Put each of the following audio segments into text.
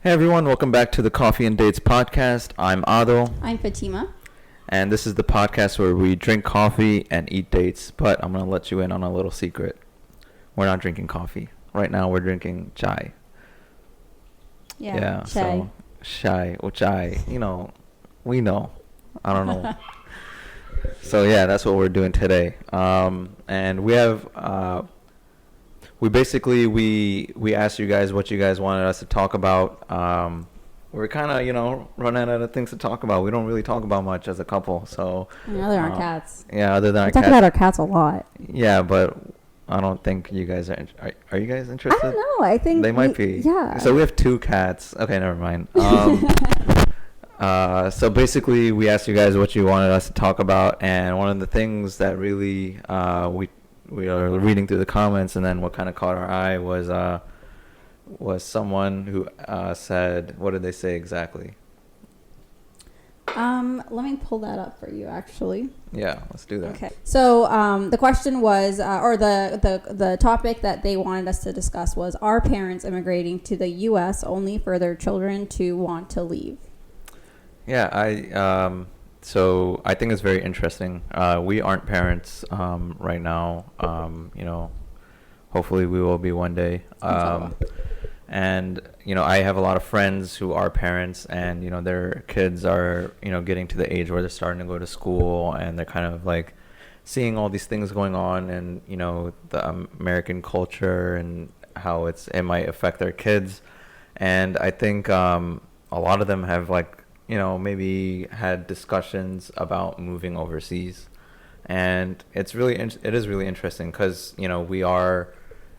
Hey everyone, welcome back to the Coffee and Dates podcast. I'm Adil, I'm Fatima. and this is the podcast where we drink coffee and eat dates. But I'm going to let you in on a little secret. We're not drinking coffee. Right now we're drinking chai. Yeah, chai. So chai or chai, we know. I don't know. So yeah, that's what we're doing today. And we have we asked you guys what you guys wanted us to talk about. We're kind of running out of things to talk about. We don't really talk about much as a couple. So other than our cats. Yeah, other than We our talk cats. about our cats a lot. Yeah, but I don't think you guys are you guys interested? I don't know. I think They might be. Yeah. So we have 2 cats. Okay, never mind. So basically, we asked you guys what you wanted us to talk about, and one of the things that really we are reading through the comments, and then what kind of caught our eye was someone who said, what did they say exactly? Let me pull that up for you, actually. Yeah, let's do that. Okay. So the question was, or the topic that they wanted us to discuss was, are parents immigrating to the U.S. only for their children to want to leave? Yeah, so I think it's very interesting. We aren't parents right now. Hopefully we will be one day. And I have a lot of friends who are parents, and their kids are getting to the age where they're starting to go to school, and they're kind of like seeing all these things going on, and the American culture and how it might affect their kids. And I think a lot of them have maybe had discussions about moving overseas, and it is really interesting because we are,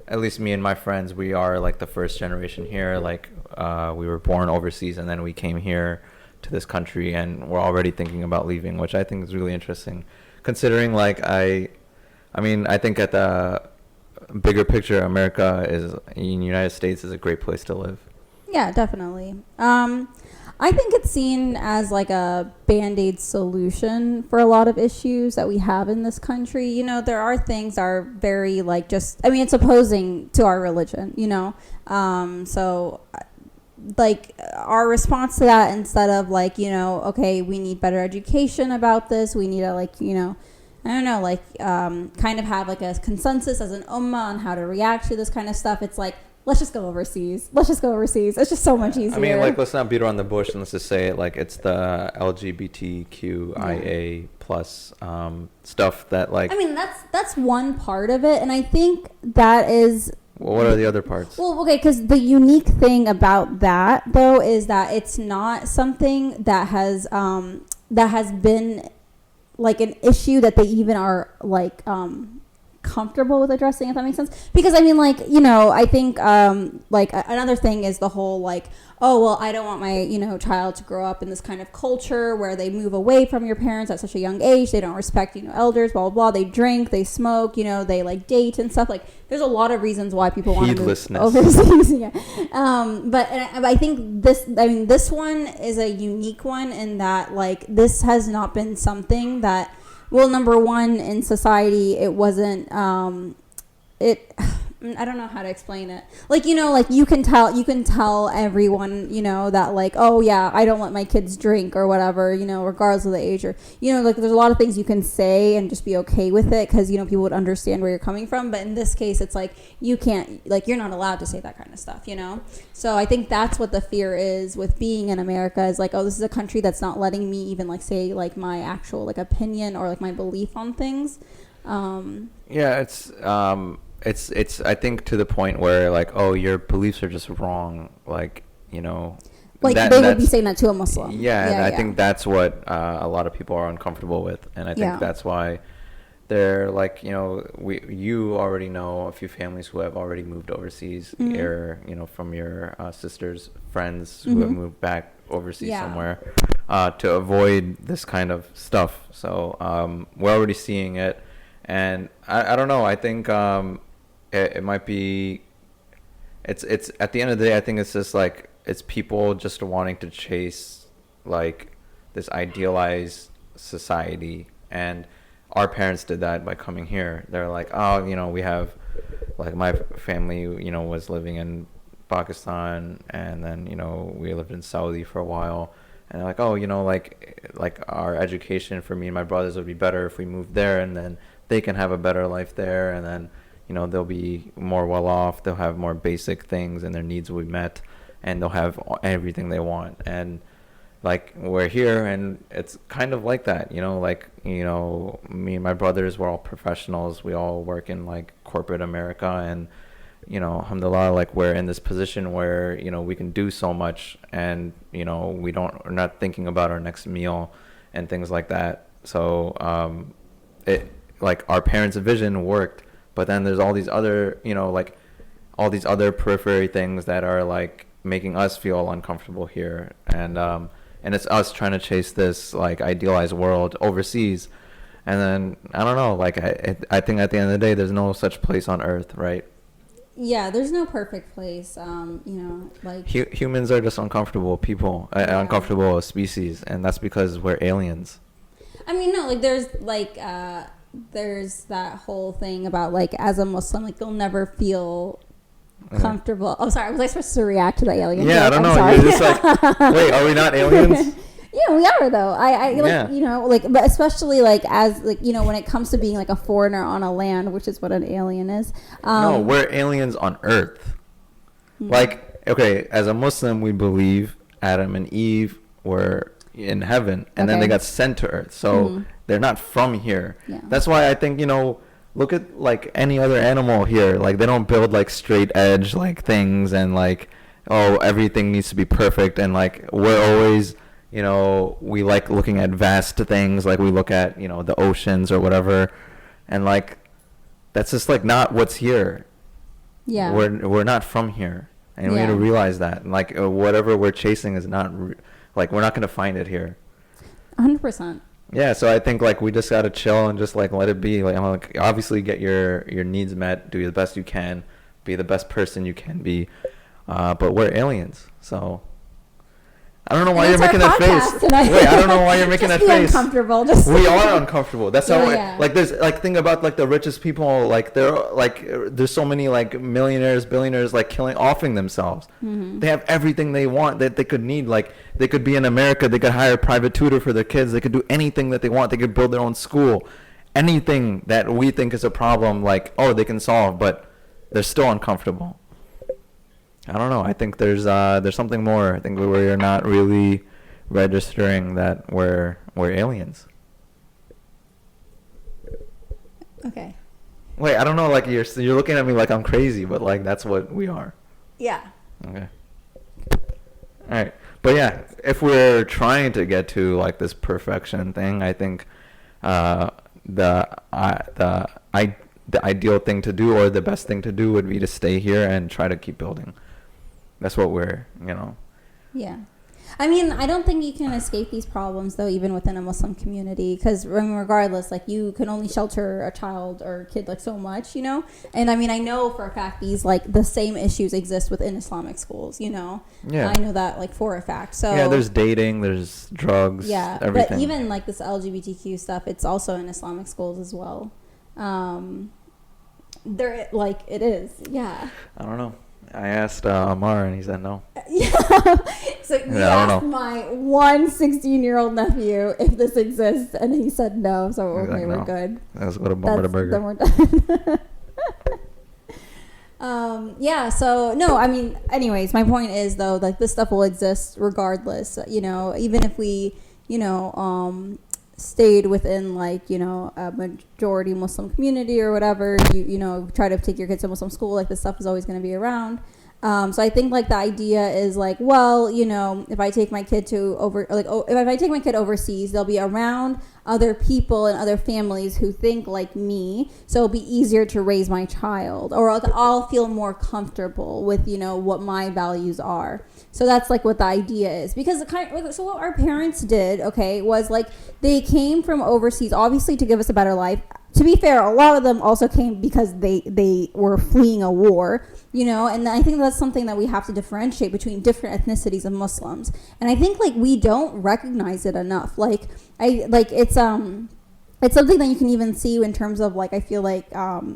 at least me and my friends, we are like the first generation here. We were born overseas, and then we came here to this country, and we're already thinking about leaving, which I think is really interesting, considering I think at the bigger picture, America is in the United States is a great place to live. Yeah, definitely. I think it's seen as like a Band-Aid solution for a lot of issues that we have in this country. There are things that are very it's opposing to our religion, so our response to that, instead of okay, we need better education about this, we need to kind of have a consensus as an ummah on how to react to this kind of stuff. It's let's just go overseas. It's just so much easier. Let's not beat around the bush, and let's just say it it's the LGBTQIA plus stuff that that's one part of it, and I think that is. Well, what are the other parts? Well, okay, because the unique thing about that though is that it's not something that has been an issue that they even are comfortable with addressing, if that makes sense. Because I think another thing is the whole I don't want my child to grow up in this kind of culture where they move away from your parents at such a young age, they don't respect elders, blah blah blah, they drink, they smoke, they date and stuff. There's a lot of reasons why people want to move overseas. Yeah. But I think this one is a unique one in that this has not been something that, well, number one, in society, it wasn't, I don't know how to explain it. You can tell everyone, that oh yeah, I don't let my kids drink or whatever, regardless of the age, or, there's a lot of things you can say and just be okay with it because, people would understand where you're coming from. But in this case, it's you can't, you're not allowed to say that kind of stuff, So I think that's what the fear is with being in America is oh, this is a country that's not letting me even say my actual opinion or my belief on things. Yeah, it's I think to the point where oh, your beliefs are just wrong, they would be saying that to a Muslim. Yeah, I think that's what a lot of people are uncomfortable with, and I think that's why they're you already know a few families who have already moved overseas, or from your sister's friends who have moved back overseas somewhere to avoid this kind of stuff. So we're already seeing it, and I don't know. I think it might be. It's at the end of the day, I think it's just it's people just wanting to chase this idealized society, and our parents did that by coming here. They're oh, we have my family was living in Pakistan, and then we lived in Saudi for a while, and they're like, oh, like our education for me and my brothers would be better if we moved there, and then they can have a better life there, and then they'll be more well off, they'll have more basic things, and their needs will be met, and they'll have everything they want. And like we're here, and it's kind of like that, me and my brothers, we're all professionals, we all work in like corporate America, and alhamdulillah, like we're in this position where we can do so much, and we're not thinking about our next meal and things like that. So it, like, our parents' vision worked, but then there's all these other like all these other periphery things that are like making us feel uncomfortable here, and it's us trying to chase this like idealized world overseas. And then I don't know, like I think at the end of the day, there's no such place on earth, right? Yeah, there's no perfect place. Like humans are just uncomfortable people, uncomfortable species, and that's because we're aliens. I mean, no, like there's that whole thing about like as a Muslim, like you'll never feel comfortable. Oh, sorry. Was I supposed to react to the alien? Yeah, I don't know. You're just like, wait, are we not aliens? Yeah, we are though. I like, but especially like as like, when it comes to being like a foreigner on a land, which is what an alien is. No, we're aliens on Earth. Mm-hmm. Like, okay, as a Muslim, we believe Adam and Eve were in heaven, and then they got sent to Earth. So they're not from here. Yeah. That's why I think, look at like any other animal here. Like they don't build like straight edge like things, and like, oh, everything needs to be perfect, and like we're always, we like looking at vast things, like we look at the oceans or whatever, and like that's just like not what's here. Yeah, we're not from here, and we need to realize that. And like whatever we're chasing is not like we're not gonna find it here. 100%. Yeah, so I think like we just gotta chill and just like let it be. Like obviously get your needs met, do the best you can, be the best person you can be. But we're aliens, so I don't know why you're making that face. Tonight. Wait, I don't know why you're making that face. Uncomfortable. We are uncomfortable. That's how. Like there's like think about like the richest people. Like there's so many like millionaires, billionaires like offing themselves. Mm-hmm. They have everything they want that they could need. Like they could be in America. They could hire a private tutor for their kids. They could do anything that they want. They could build their own school. Anything that we think is a problem, like they can solve, but they're still uncomfortable. I don't know. I think there's something more. I think we're not really registering that we're aliens. Okay. Wait, I don't know. Like you're looking at me like I'm crazy, but like that's what we are. Yeah. Okay. All right, but yeah, if we're trying to get to like this perfection thing, I think the ideal thing to do, or the best thing to do, would be to stay here and try to keep building. That's what we're, Yeah. I mean, I don't think you can escape these problems, though, even within a Muslim community, because regardless, like, you can only shelter a child or a kid, like, so much, And, I mean, I know for a fact these, like, the same issues exist within Islamic schools, Yeah. I know that, like, for a fact. So yeah, there's dating, there's drugs, everything. But even, like, this LGBTQ stuff, it's also in Islamic schools as well. There, like, it is, yeah. I don't know. I asked Amar, and he said no. Yeah. So you asked my 16-year-old nephew if this exists, and he said no. So okay, we're good. Let's go to Bumper Burger. Then we're done. Yeah. So no, I mean, anyways, my point is though, like this stuff will exist regardless. Even if we, stayed within like a majority Muslim community or whatever, you try to take your kids to Muslim school, like this stuff is always going to be around. So I think like the idea is like, well, if I take my kid if I take my kid overseas, they'll be around other people and other families who think like me, so it'll be easier to raise my child, or I'll feel more comfortable with what my values are. So that's like what the idea is, because so what our parents did, okay, was like they came from overseas obviously to give us a better life. To be fair, a lot of them also came because they were fleeing a war, and I think that's something that we have to differentiate between different ethnicities of Muslims. And I think like we don't recognize it enough. Like it's it's something that you can even see in terms of like I feel like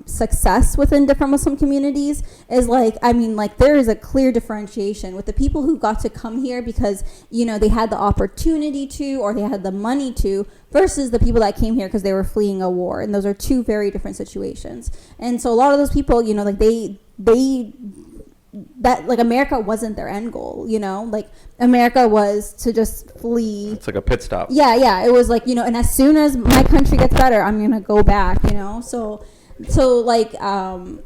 success within different Muslim communities is like I mean like there is a clear differentiation with the people who got to come here because you know they had the opportunity to or they had the money to versus the people that came here because they were fleeing a war, and those are two very different situations. And so a lot of those people, you know, like they that like America wasn't their end goal, you know, like America was to just flee. It's like a pit stop. Yeah, it was like, you know, and as soon as my country gets better, I'm gonna go back, you know. So like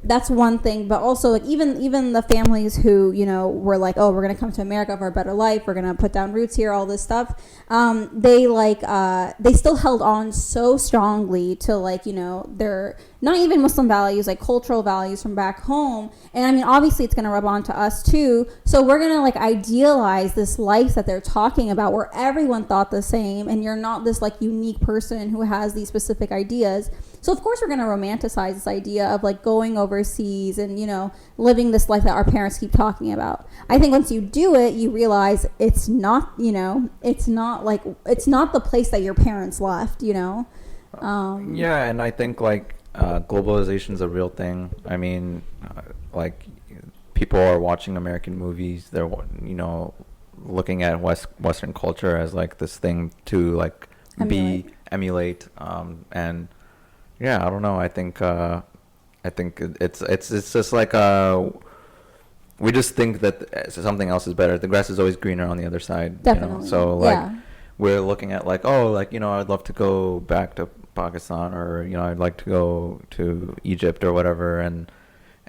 that's one thing, but also like even the families who, you know, were like, oh, we're gonna come to America for a better life, we're gonna put down roots here, all this stuff, they still held on so strongly to like, you know, their not even Muslim values, like cultural values from back home. And I mean, obviously it's going to rub on to us too. So we're going to like idealize this life that they're talking about where everyone thought the same and you're not this like unique person who has these specific ideas. So of course we're going to romanticize this idea of like going overseas and, you know, living this life that our parents keep talking about. I think once you do it, you realize it's not, you know, it's not the place that your parents left, you know? Yeah. And I think like, globalization is a real thing. I mean, like people are watching American movies. They're, you know, looking at Western culture as like this thing to like emulate. And yeah, I don't know. I think it's just like we just think that something else is better. The grass is always greener on the other side. Definitely. You know? So like we're looking at like, oh, like, you know, I'd love to go back to Pakistan, or, you know, I'd like to go to Egypt or whatever, and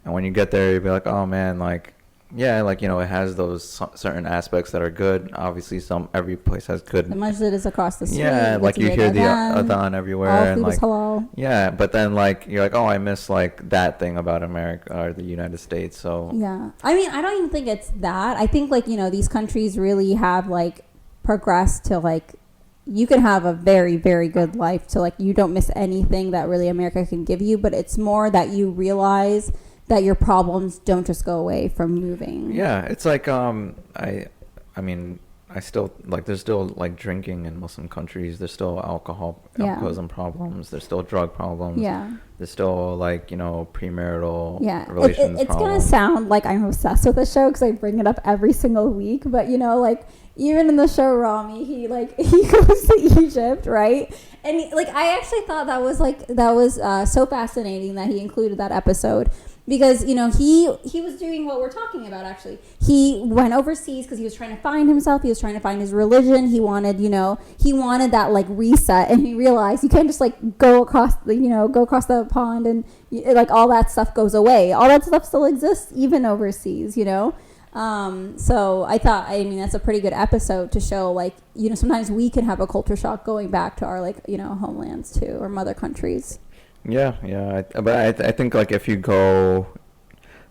when you get there you'd be like, oh man, like, yeah, like, you know, it has those certain aspects that are good. Obviously every place has good. The masjid is across the street. Yeah, like you hear the adhan everywhere, all and food like is halal. Yeah, but then like you're like, oh, I miss like that thing about America or the United States. So yeah, I mean, I don't even think it's that. I think like, you know, these countries really have like progressed to like you can have a very, very good life to like you don't miss anything that really America can give you, but it's more that you realize that your problems don't just go away from moving. Yeah, it's like I mean, I still like there's still like drinking in Muslim countries. There's still alcoholism problems. There's still drug problems. Yeah. There's still like, you know, premarital relations. It's gonna sound like I'm obsessed with the show because I bring it up every single week. But you know, like even in the show Rami, he goes to Egypt, right? And I actually thought that was so fascinating that he included that episode. Because, you know, he was doing what we're talking about, actually. He went overseas because he was trying to find himself. He was trying to find his religion. He wanted that, like, reset. And he realized you can't just, like, go across the pond and, like, all that stuff goes away. All that stuff still exists, even overseas, you know? So I thought, I mean, that's a pretty good episode to show, like, you know, sometimes we can have a culture shock going back to our, like, you know, homelands, too, or mother countries. Yeah. But I think like if you go,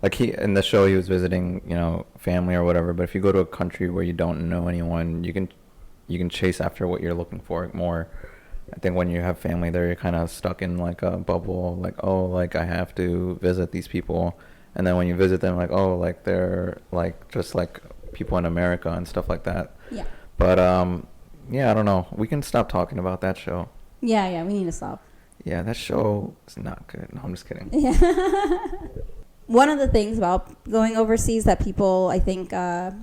like in the show he was visiting, you know, family or whatever. But if you go to a country where you don't know anyone, you can chase after what you're looking for more. I think when you have family there, you're kind of stuck in like a bubble. Like, oh, like I have to visit these people, and then when you visit them, like, oh, like they're like just like people in America and stuff like that. Yeah. But yeah, I don't know. We can stop talking about that show. Yeah, we need to stop. Yeah, that show is not good. No, I'm just kidding. Yeah. One of the things about going overseas that people, I think, have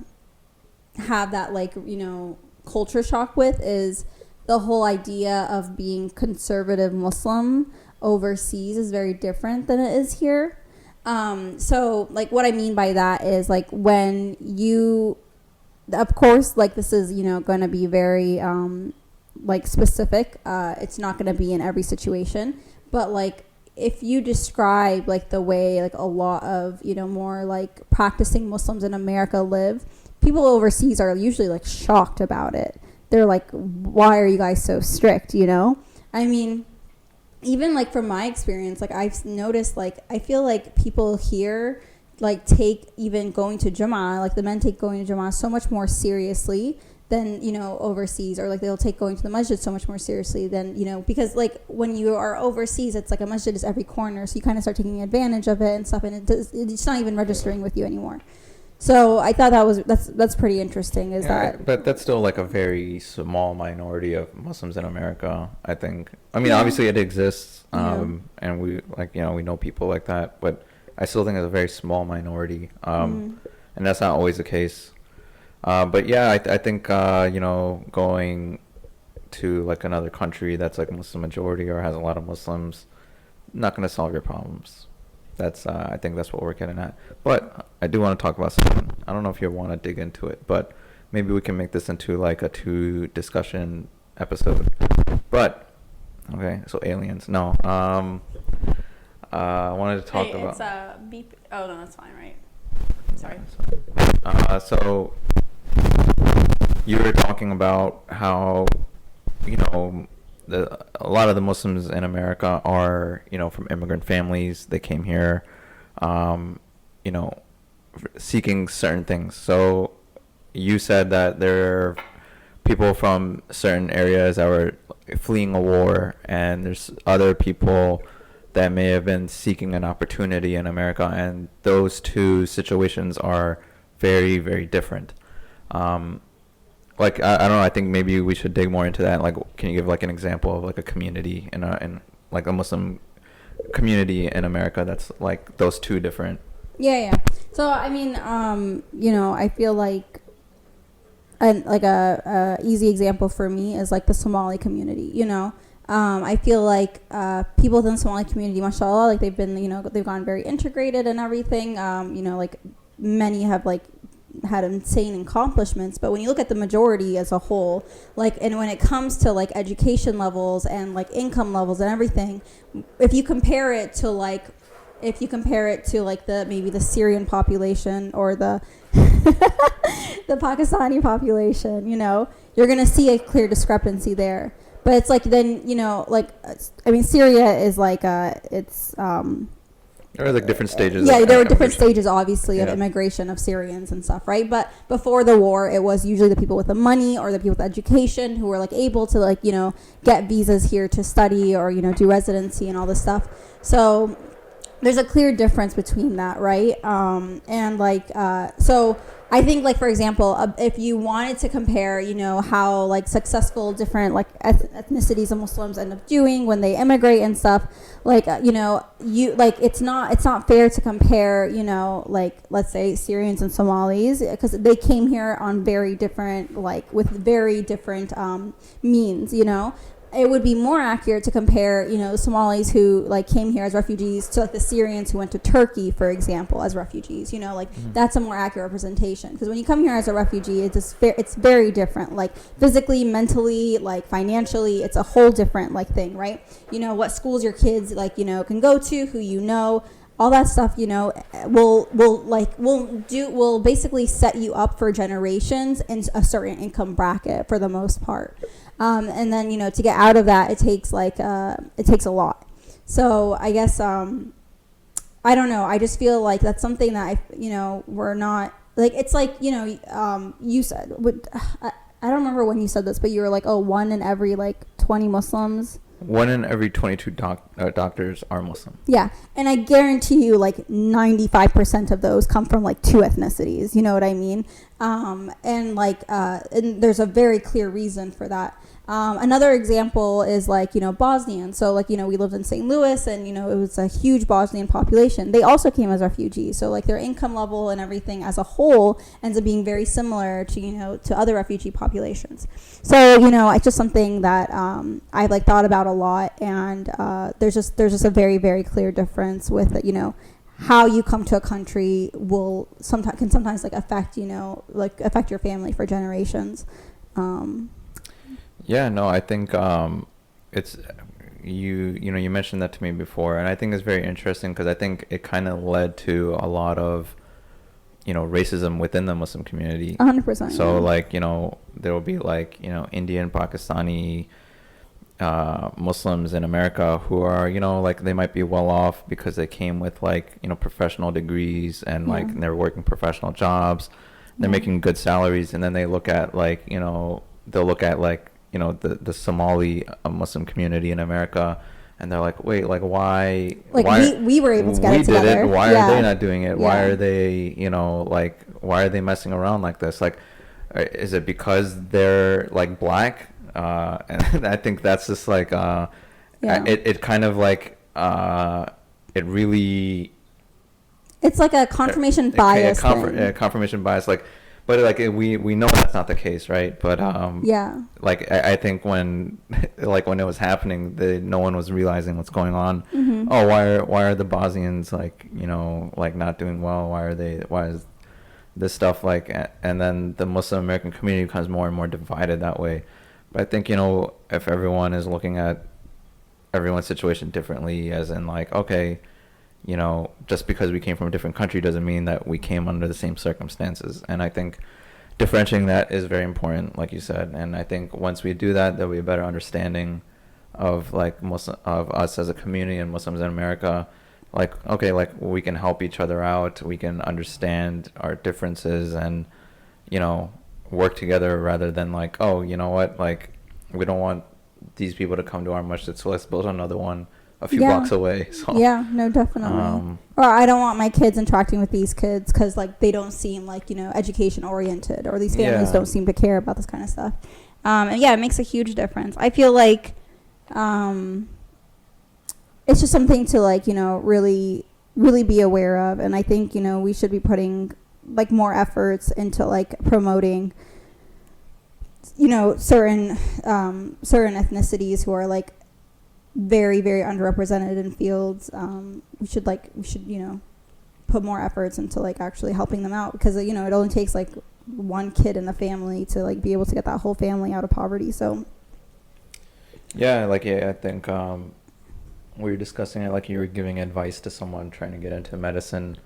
that, like, you know, culture shock with is the whole idea of being conservative Muslim overseas is very different than it is here. So, like, what I mean by that is, like, when you, of course, like, this is, you know, going to be very... like specific, it's not going to be in every situation, but like if you describe like the way like a lot of, you know, more like practicing Muslims in America live, people overseas are usually like shocked about it. They're like, why are you guys so strict, you know? I mean, even like from my experience, like I've noticed, like I feel like people here like take even going to Jama'ah, like the men take going to Jama'ah so much more seriously than, you know, overseas, or like they'll take going to the masjid so much more seriously than, you know, because like when you are overseas, it's like a masjid is every corner, so you kind of start taking advantage of it and stuff, and it's not even registering with you anymore. So I thought that's pretty interesting. Is Yeah, that but that's still like a very small minority of Muslims in America, I think. I mean, yeah, obviously it exists, yeah. and we like, we know people like that, but I still think it's a very small minority, Mm. and that's not always the case. But yeah, I think going to like another country that's like Muslim majority or has a lot of Muslims, not going to solve your problems. That's I think that's what we're getting at. But I do want to talk about something. I don't know if you want to dig into it, but maybe we can make this into like a two discussion episode. But okay, so aliens. No. I wanted to talk Hey, about. it's beep. Oh no, that's fine, right? Sorry. So you were talking about how a lot of the Muslims in America are from immigrant families. They came here, you know, seeking certain things. So you said that there are people from certain areas that were fleeing a war, and there's other people that may have been seeking an opportunity in America, and those two situations are very, very different. Like I don't know. I think maybe we should dig more into that. Like, can you give like an example of like a community in like a Muslim community in America that's like those two different? Yeah. So I mean, I feel like a easy example for me is like the Somali community. I feel like people within the Somali community, mashallah, like they've gone very integrated and everything. Like many have like had insane accomplishments, but when you look at the majority as a whole, like, and when it comes to like education levels and like income levels and everything, if you compare it to like the maybe the Syrian population or the the Pakistani population, you're gonna see a clear discrepancy there. But it's like then Syria is like There are like different stages. Yeah, of there were different immigration. stages, obviously, of Yeah. immigration of Syrians and stuff, right? But before the war, it was usually the people with the money or the people with education who were like able to get visas here to study or do residency and all this stuff. So there's a clear difference between that, right? So I think, like, for example, if you wanted to compare, how like successful different like ethnicities of Muslims end up doing when they immigrate and stuff, like it's not fair to compare, like, let's say Syrians and Somalis, because they came here on very different, like, with very different means. It would be more accurate to compare, Somalis who like came here as refugees to like the Syrians who went to Turkey, for example, as refugees. That's a more accurate representation, because when you come here as a refugee, it's very different, like physically, mentally, like financially. It's a whole different like thing, right? What schools your kids can go to, who all that stuff, will basically set you up for generations in a certain income bracket for the most part. And then, to get out of that, it takes a lot. So I guess, I don't know. I just feel like that's something that we're not like, it's like, you said, I don't remember when you said this, but you were like, oh, 1 in every like 20 Muslims. 1 in every 22 doctors are Muslim. Yeah, and I guarantee you, like 95% of those come from like 2 ethnicities. You know what I mean? And there's a very clear reason for that. Another example is like Bosnian. So like we lived in St. Louis, and it was a huge Bosnian population. They also came as refugees. So like their income level and everything as a whole ends up being very similar to to other refugee populations. So it's just something that I've like thought about a lot, and there's just a very, very clear difference with how you come to a country can sometimes like affect affect your family for generations. Yeah, no, I think it's you mentioned that to me before, and I think it's very interesting because I think it kind of led to a lot of racism within the Muslim community. 100%. So yeah. like there will be like Indian, Pakistani Muslims in America who are like they might be well off because they came with like professional degrees and Yeah. like they're working professional jobs, they're Yeah. making good salaries, and then they look at like they'll look at like the Somali Muslim community in America, and they're like, wait, like why we were able to get it we did together. it, why Yeah. are they not doing it? Why Yeah. are they like why are they messing around like this? Like, is it because they're like black? And I think that's just like it kind of like it really, it's like a confirmation bias thing. Confirmation bias, like, but like we know that's not the case, right? But Yeah. like I think when like when it was happening, no one was realizing what's going on. Mm-hmm. Oh, why are the Bosnians like, you know, like not doing well? Why is this stuff like? And then the Muslim American community becomes more and more divided that way. But I think, you know, if everyone is looking at everyone's situation differently, as in like, okay, you know, just because we came from a different country doesn't mean that we came under the same circumstances. And I think differentiating that is very important, like you said. And I think once we do that, there'll be a better understanding of like of us as a community and Muslims in America. Like, okay, like we can help each other out, we can understand our differences, and, you know, work together, rather than like, oh, you know what, like we don't want these people to come to our masjid, so let's build another one a few blocks away. So yeah, no, definitely. Or I don't want my kids interacting with these kids because like they don't seem like, you know, education oriented, or these families don't seem to care about this kind of stuff. And yeah, it makes a huge difference. I feel like it's just something to like, you know, really be aware of. And I think, you know, we should be putting like more efforts into like promoting, you know, certain ethnicities who are like very, very underrepresented in fields. We should, you know, put more efforts into like actually helping them out, because, you know, it only takes like one kid in the family to like be able to get that whole family out of poverty. So yeah, like, I think we were discussing it, like you were giving advice to someone trying to get into medicine.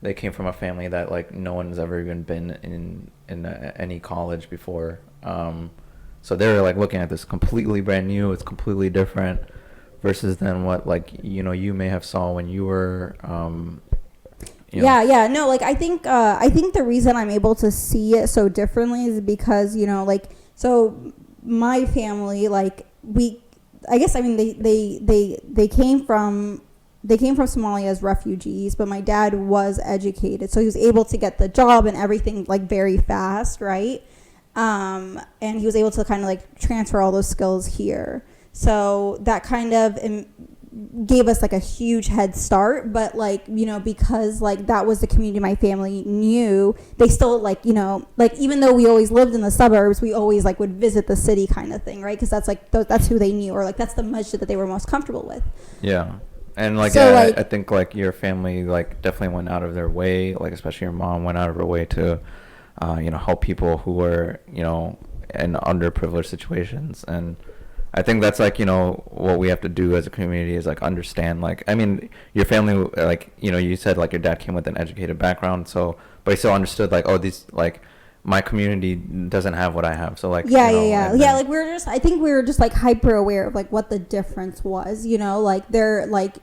They came from a family that like no one's ever even been in any college before. So they were like looking at this completely brand new. It's completely different versus than what, like, you know, you may have saw when you were. Yeah. No, like I think the reason I'm able to see it so differently is because, you know, like, so my family, like they came from Somalia as refugees, but my dad was educated, so he was able to get the job and everything like very fast, right? And he was able to kind of like transfer all those skills here. So that kind of gave us like a huge head start. But like, you know, because like that was the community my family knew, they still like, you know, like even though we always lived in the suburbs, we always like would visit the city kind of thing, right? Because that's like that's who they knew, or like that's the masjid that they were most comfortable with. Yeah. And like, so, I think like your family like definitely went out of their way, like especially your mom went out of her way to you know, help people who were, you know, in underprivileged situations. And I think that's like, you know, what we have to do as a community is like understand, like, I mean, your family, like, you know, you said like your dad came with an educated background, so but he still understood like, oh, these, like, my community doesn't have what I have, so like, yeah, you know, yeah, like I think we were just like hyper aware of like what the difference was, you know, like they're like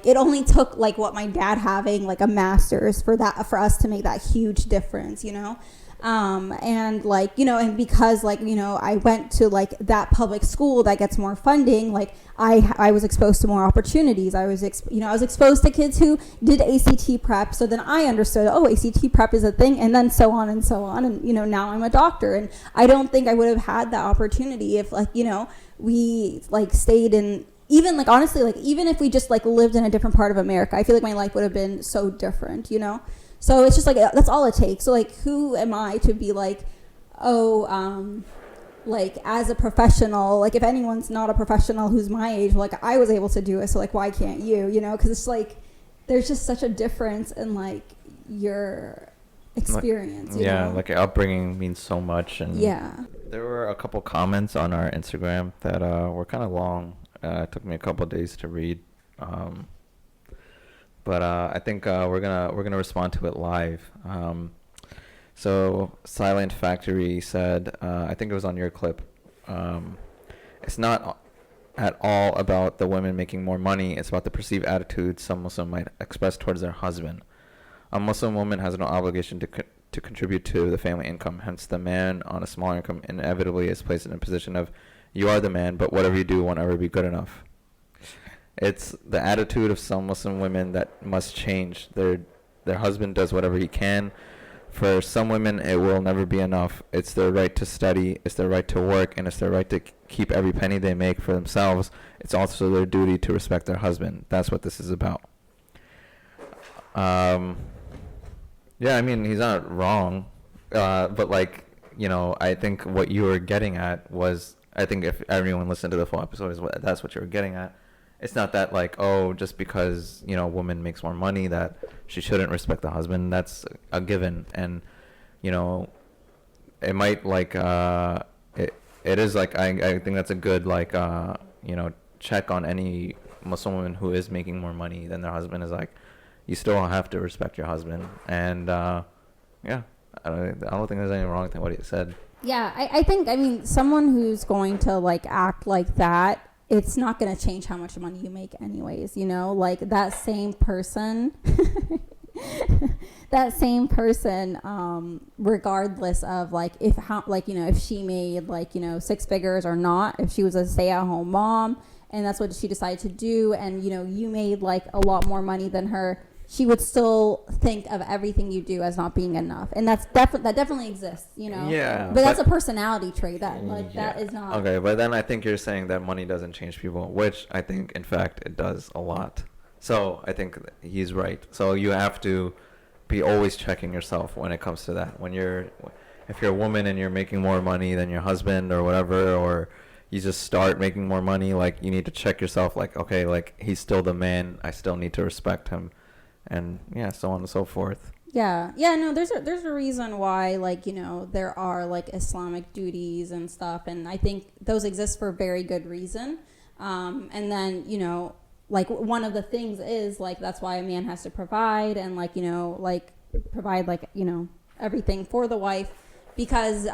it only took like what my dad having like a master's for us to make that huge difference, you know. And like, you know, and because like, you know, I went to like that public school that gets more funding, like I was exposed to more opportunities. I was exposed to kids who did ACT prep. So then I understood, oh, ACT prep is a thing, and then so on and so on. And, you know, now I'm a doctor, and I don't think I would have had that opportunity if like, you know, we like stayed in, even like honestly, like even if we just like lived in a different part of America, I feel like my life would have been so different, you know? So it's just like, that's all it takes. So like, who am I to be like, oh, like as a professional, like if anyone's not a professional who's my age, like I was able to do it, so like why can't you, you know? Because it's like, there's just such a difference in like your experience, you know? Like upbringing means so much. And yeah, there were a couple comments on our Instagram that were kind of long. It took me a couple of days to read, but I think we're gonna respond to it live. So Silent Factory said, I think it was on your clip, it's not at all about the women making more money. It's about the perceived attitude some Muslim might express towards their husband. A Muslim woman has no obligation to contribute to the family income. Hence, the man on a smaller income inevitably is placed in a position of, you are the man, but whatever you do won't ever be good enough. It's the attitude of some Muslim women that must change. Their husband does whatever he can for some women, it will never be enough. It's their right to study, it's their right to work, and it's their right to keep every penny they make for themselves. It's also their duty to respect their husband. That's what this is about. Yeah, I mean, he's not wrong. But, like, you know, I think what you were getting at was, I think if everyone listened to the full episode, that's what you were getting at. It's not that, like, oh, just because, you know, a woman makes more money that she shouldn't respect the husband. That's a given. And, you know, it might, like, it is, like, I think that's a good, like, you know, check on any Muslim woman who is making more money than their husband, is like, you still have to respect your husband. And, yeah, I don't think there's anything wrong with what he said. Yeah, I think, I mean, someone who's going to, like, act like that, it's not going to change how much money you make anyways, you know? Like, that same person, regardless of, like, if she made, like, you know, 6 figures or not, if she was a stay-at-home mom and that's what she decided to do, and, you know, you made, like, a lot more money than her, she would still think of everything you do as not being enough, and that definitely exists, you know. Yeah, but that's a personality trait that is not. Okay, but then I think you're saying that money doesn't change people, which I think in fact it does a lot. So I think he's right. So you have to be always checking yourself when it comes to that. If you're a woman and you're making more money than your husband or whatever, or you just start making more money, like, you need to check yourself, like, okay, like, he's still the man, I still need to respect him. And yeah, so on and so forth. Yeah, no, there's a reason why, like, you know, there are, like, Islamic duties and stuff, and I think those exist for a very good reason. And then, you know, like, one of the things is, like, that's why a man has to provide and, like, you know, like, provide, like, you know, everything for the wife, because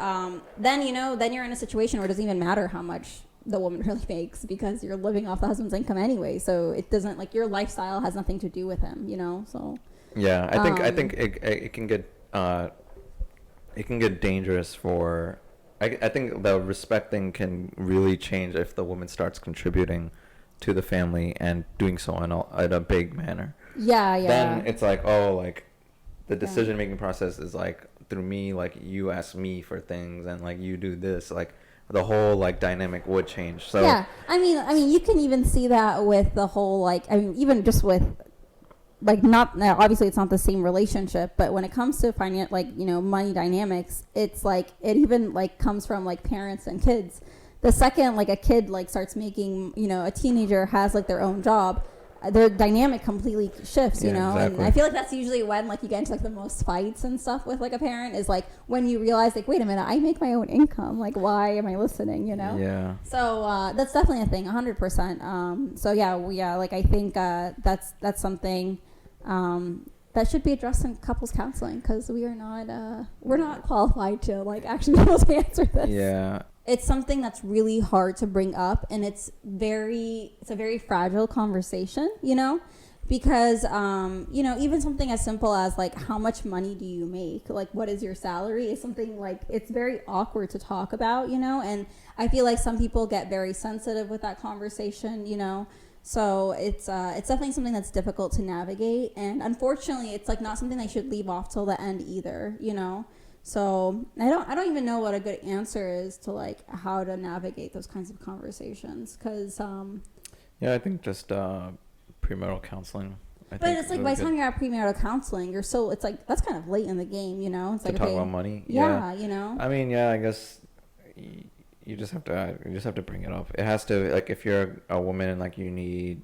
then, you know, then you're in a situation where it doesn't even matter how much the woman really makes, because you're living off the husband's income anyway, so it doesn't, like, your lifestyle has nothing to do with him, you know. So yeah, I think it can get dangerous for, I think the respect thing can really change if the woman starts contributing to the family and doing so in a big manner. Yeah. Then it's like, oh, like, the decision making process is, like, through me, like, you ask me for things and, like, you do this, like, the whole, like, dynamic would change. So yeah, I mean you can even see that with the whole, like, I mean, even just with, like, not now, obviously it's not the same relationship, but when it comes to like, you know, money dynamics, it's like, it even, like, comes from, like, parents and kids. The second, like, a kid, like, starts making, you know, a teenager has, like, their own job, their dynamic completely shifts, you know. Exactly. And I feel like that's usually when, like, you get into, like, the most fights and stuff with, like, a parent, is, like, when you realize, like, wait a minute, I make my own income, like, why am I listening, you know? Yeah. So that's definitely a thing, 100%. So yeah, like, I think that's something that should be addressed in couples counseling, because we're not qualified to, like, actually be able to answer this. Yeah. It's something that's really hard to bring up, and it's a very fragile conversation, you know, because, you know, even something as simple as, like, how much money do you make? Like, what is your salary? Is something, like, it's very awkward to talk about, you know, and I feel like some people get very sensitive with that conversation, you know. So it's definitely something that's difficult to navigate, and unfortunately, it's, like, not something they should leave off till the end either, you know. So I don't even know what a good answer is to, like, how to navigate those kinds of conversations, because yeah, I think just premarital counseling. But it's like, by the time you're at premarital counseling, it's like, that's kind of late in the game, you know. It's to like, talk okay, about money. Yeah, you know. I mean, yeah, I guess you just have to bring it up. It has to, like, if you're a woman and, like, you need,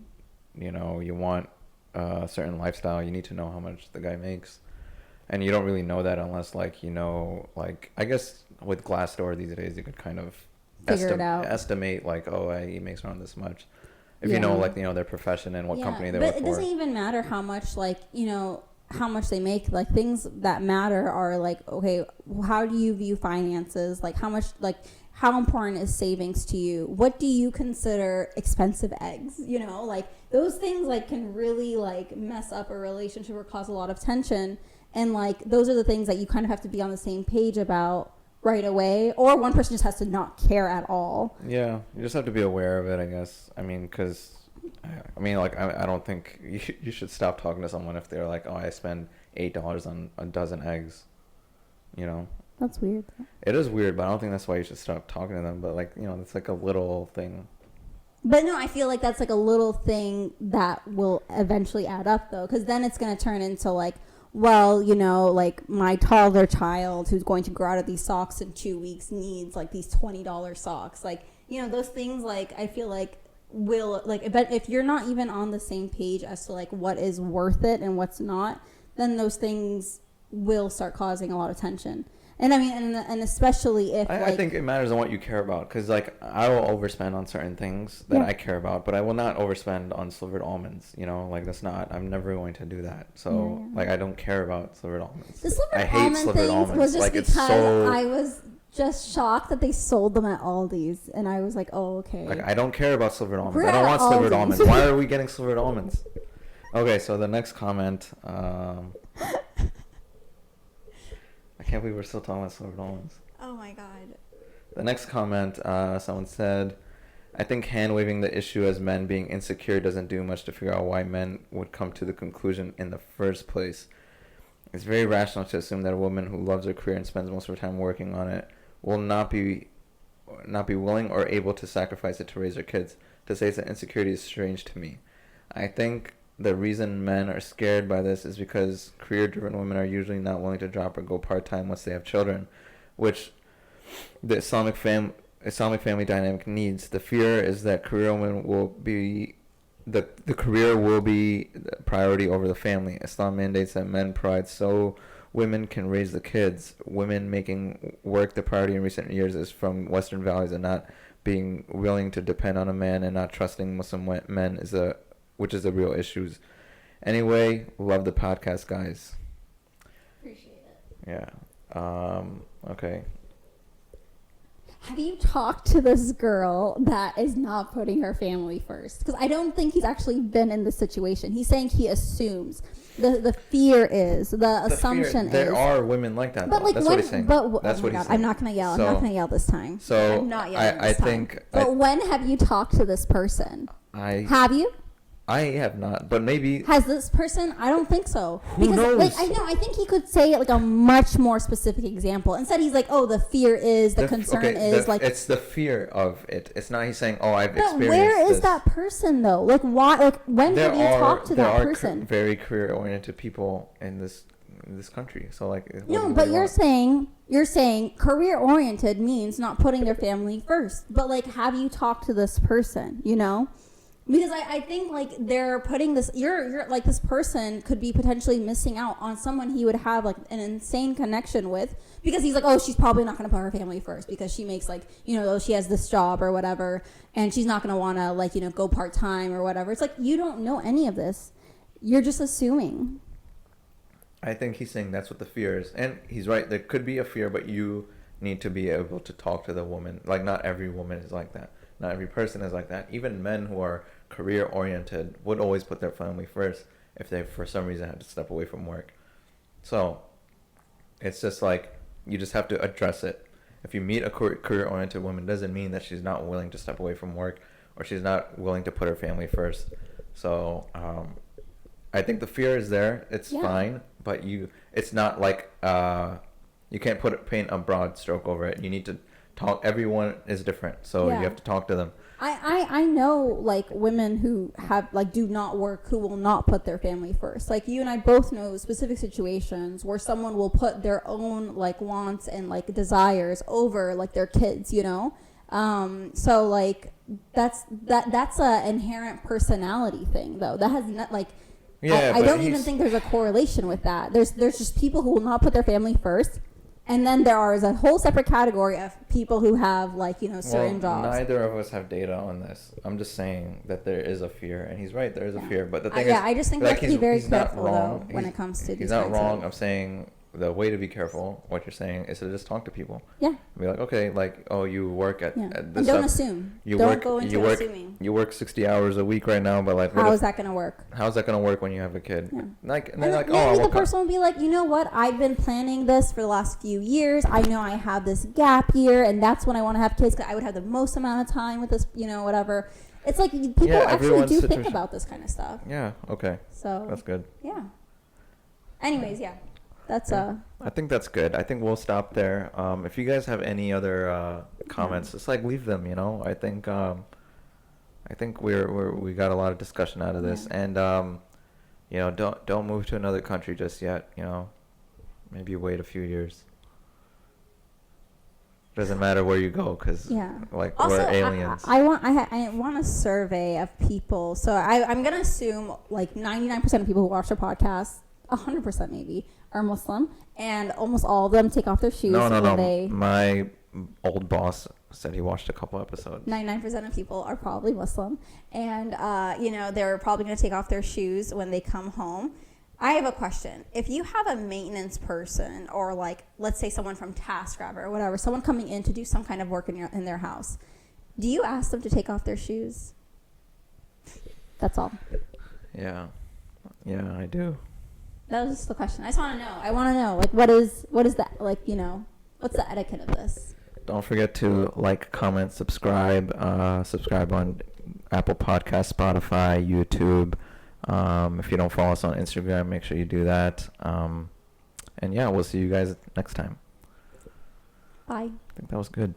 you know, you want a certain lifestyle, you need to know how much the guy makes. And you don't really know that unless, like, you know, like, I guess with Glassdoor these days, you could kind of figure it out. Estimate, like, oh, he makes around this much. If you know, like, you know, their profession and what company they work for. But it doesn't even matter how much, like, you know, how much they make. Like, things that matter are, like, okay, how do you view finances? Like, how much, like, how important is savings to you? What do you consider expensive eggs? You know, like, those things, like, can really, like, mess up a relationship or cause a lot of tension. And, like, those are the things that you kind of have to be on the same page about right away, or one person just has to not care at all. Yeah, you just have to be aware of it, I guess. I mean, because, like, I don't think you should stop talking to someone if they're like, oh, I spend $8 on a dozen eggs. you know. That's weird. It is weird, but I don't think that's why you should stop talking to them. But like, you know, it's like a little thing. But no, I feel like that's like a little thing that will eventually add up, though, because then it's going to turn into like, well, you know, like my toddler child who's going to grow out of these socks in 2 weeks needs like these $20 socks. Like, you know, those things, like, I feel like will, like, but if you're not even on the same page as to like what is worth it and what's not, then those things will start causing a lot of tension. And I mean, and especially if I think it matters on what you care about, because like I will overspend on certain things that I care about, but I will not overspend on slivered almonds. You know, like that's not. I'm never going to do that. So like I don't care about slivered almonds. The slivered I hate almond slivered things almonds. was just like because it's so. I was just shocked that they sold them at Aldi's, and I was like, oh, okay. Like I don't care about slivered almonds. We're I don't at want slivered Aldi's. almonds. Why are we getting slivered almonds? Okay, so the next comment. I can't believe we're still talking about slivered almonds. Oh my god. The next comment, someone said, I think hand-waving the issue as men being insecure doesn't do much to figure out why men would come to the conclusion in the first place. It's very rational to assume that a woman who loves her career and spends most of her time working on it will not be willing or able to sacrifice it to raise her kids. To say that insecurity is strange to me. I think the reason men are scared by this is because career-driven women are usually not willing to drop or go part-time once they have children, which the Islamic family dynamic needs. The fear is that career women will be the career will be the priority over the family. Islam mandates that men provide so women can raise the kids. Women making work the priority in recent years is from Western values and not being willing to depend on a man and not trusting Muslim men which is the real issues. Anyway, love the podcast, guys. Appreciate it. Yeah. Okay. Have you talked to this girl that is not putting her family first? Because I don't think he's actually been in this situation. He's saying he assumes. The fear is, the assumption is. There are women like that. But like, that's what he's saying. But that's oh what my he's God, I'm saying. not gonna yell. So, I'm not gonna yell this time. So I'm not yelling I this time. think. But when have you talked to this person? Have you? I have not, but maybe. Has this person? I don't think so. Who knows? Like, I think he could say like a much more specific example. Instead, he's like, "Oh, the fear is, the concern is like." It's the fear of it. It's not. He's saying, "Oh, I've experienced." But where is that person though? Like, why? Like, when have you talked to that person? There are very career-oriented people in this country. So like. No, but you're saying career-oriented means not putting their family first. But like, have you talked to this person? You know. Because I think like they're putting this, you're like, this person could be potentially missing out on someone he would have like an insane connection with, because he's like, oh, she's probably not going to put her family first because she makes like, you know, she has this job or whatever, and she's not going to want to like, you know, go part-time or whatever. It's like, you don't know any of this. You're just assuming. I think he's saying that's what the fear is. And he's right. There could be a fear, but you need to be able to talk to the woman. Like, not every woman is like that. Not every person is like that. Even men who are career-oriented would always put their family first if they, for some reason, had to step away from work. So, it's just like, you just have to address it. If you meet a career-oriented woman, doesn't mean that she's not willing to step away from work or she's not willing to put her family first. So, I think the fear is there. It's fine, but it's not like, you can't paint a broad stroke over it. You need to talk. Everyone is different, so you have to talk to them. I know like women who have like do not work, who will not put their family first. Like you and I both know specific situations where someone will put their own like wants and like desires over like their kids, you know. So like that's a inherent personality thing though. That has not like I don't even think there's a correlation with that. There's just people who will not put their family first. And then there is a whole separate category of people who have, like, you know, certain jobs. Neither of us have data on this. I'm just saying that there is a fear, and he's right. There is a fear, but the thing is, I just think we have to be very careful though when it comes to these. He's not wrong. I'm saying the way to be careful, what you're saying, is to just talk to people. Yeah. Be like, okay, like, oh, you work at this. And don't assume. Don't go into assuming. You work 60 hours a week right now, but like, how is that going to work? How's that going to work when you have a kid? Yeah. Like, and then like, maybe the person will be like, you know what? I've been planning this for the last few years. I know I have this gap year, and that's when I want to have kids, because I would have the most amount of time with this, you know, whatever. It's like people actually do think about this kind of stuff. Yeah. Okay. So that's good. Yeah. Anyways, yeah. That's Yeah. I think that's good. I think we'll stop there. If you guys have any other comments, just like leave them. I think we got a lot of discussion out of this, Yeah. and don't move to another country just yet. Maybe wait a few years. Doesn't matter where you go, because Yeah. like Also, we're aliens. I want a survey of people. So I'm gonna assume like 99% of people who watch the podcast, 100% maybe, are Muslim, and almost all of them take off their shoes No, no, when no. they. My old boss said he watched a couple episodes. 99% of people are probably Muslim, and they're probably gonna take off their shoes when they come home. I have a question. If you have a maintenance person, or like, let's say someone from TaskRabbit or whatever, someone coming in to do some kind of work in their house, do you ask them to take off their shoes? That's all. Yeah, I do. That was just the question. I just want to know. I want to know, like, what is that, like, what's the etiquette of this? Don't forget to like, comment, subscribe. Subscribe on Apple Podcasts, Spotify, YouTube. If you don't follow us on Instagram, make sure you do that. And yeah, we'll see you guys next time. Bye. I think that was good.